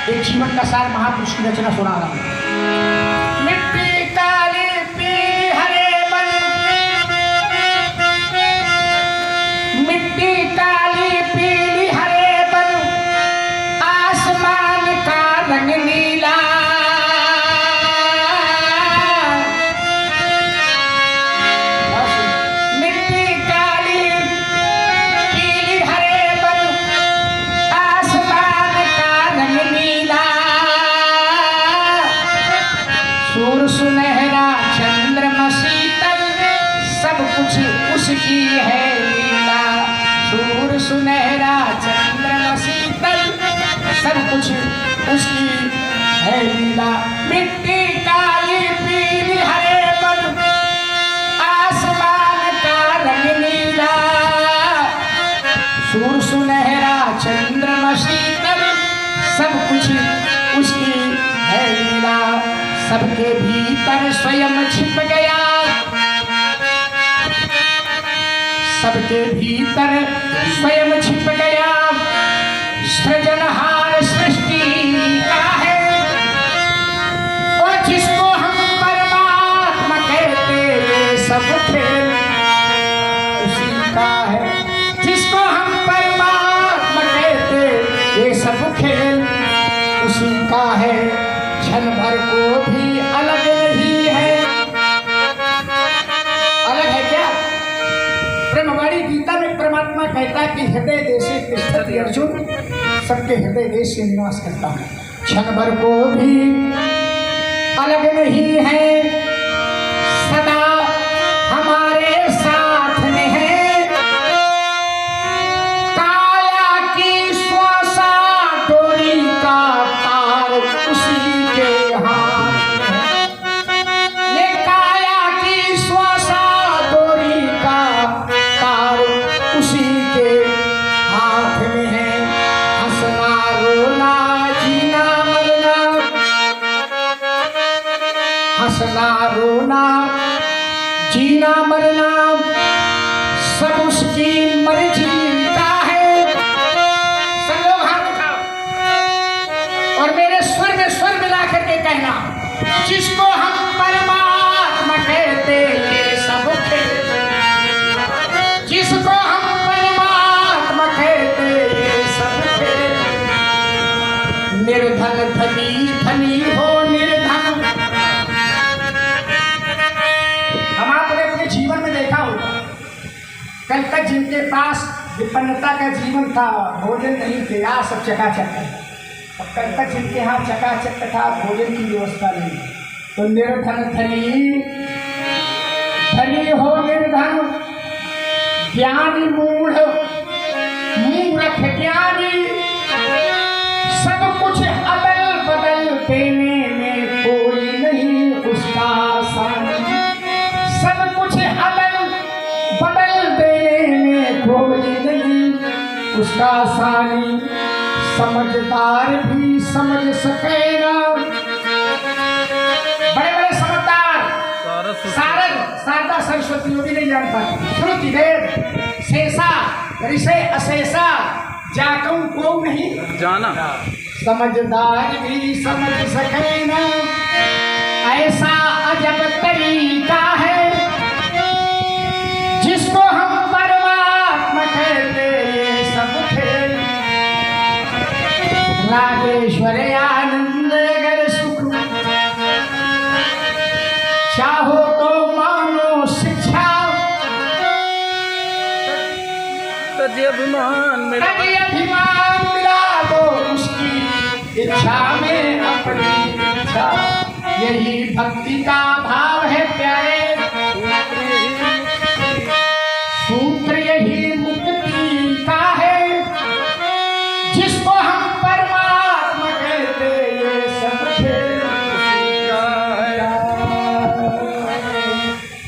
एक जीवन का सार महापुरुष की रचना सुना रहा हूं। मिट्टी काली पीली हरे बन, मिट्टी काली पीली हरे बन, आसमान का रंग नीला, सुनहरा चंद्रमा शीतल, सब कुछ उसकी है लीला। सूर सुनहरा चंद्रमा शीतल, सब कुछ उसकी है लीला। मिट्टी काली पीली हरे बन, आसमान का रंग नीला। सूर सुनहरा चंद्रमा शीतल, सब कुछ उसकी है लीला। सबके भीतर स्वयं छिप गया, सबके भीतर स्वयं छिप गया। सृजनहार सृष्टि का है, और जिसको हम परमात्मा कहते ये सब खेल उसी का है। जिसको हम परमात्मा कहते ये सब खेल उसी का है। क्षण भर को भी अलग नहीं है। अलग है क्या? ब्रह्मवाणी गीता में परमात्मा कहता है कि हृदय देशे तिष्ठति अर्जुन, सबके हृदय देश से निवास करता है। क्षण भर को भी अलग नहीं है, सदा हमारे साथ में है। काया की श्वासा डोरी का तार उसी के हाथ में, ये काया की श्वासा डोरी का तार उसी के हाथ में है। हंसना रोना जीना मरना, हंसना रोना जीना मरना, सब उसकी मर्जी का है। सब लोग हाथ उठाओ और मेरे स्वर में स्वर मिला करके कहना, जिसको हम परमात्मा कहते ये सब खेल, जिसको हम परमात्मा कहते ये सब खेल। निर्धन धनी धनी हो निर्धन। हम आपने अपने जीवन में देखा होगा, कल तक जिनके पास विपन्नता का जीवन था, भोजन नहीं थे, आज सब चकाचक है। अब कल तक जिनके यहाँ चकाचक था, भोजन की व्यवस्था नहीं, तो निर्धन धनी धनी हो निर्धन। ज्ञानी मूढ़ मूर्ख ज्ञानी, सब कुछ अदल बदल देने में कोई नहीं उसका सानी। सब कुछ अदल बदल देने में कोई नहीं उसका सानी। समझदार भी समझ सके ना, बड़े बड़े समझदार सारद शारदा सरस्वती वो भी नहीं जान पाती। श्रुति वेद शेषा ऋषे अशेषा जातों को नहीं जाना। समझदार भी समझ सके ना, ऐसा अजब तरीका है। जिसको हम परमात्मा कहते ये सब खेल। राजेश्वर आनंद अगर सुख चाहो तो मानो शिक्षा, तजी अभिमान मिला दो उसकी इच्छा में अपनी इच्छा। यही भक्ति का भाव है प्यारे।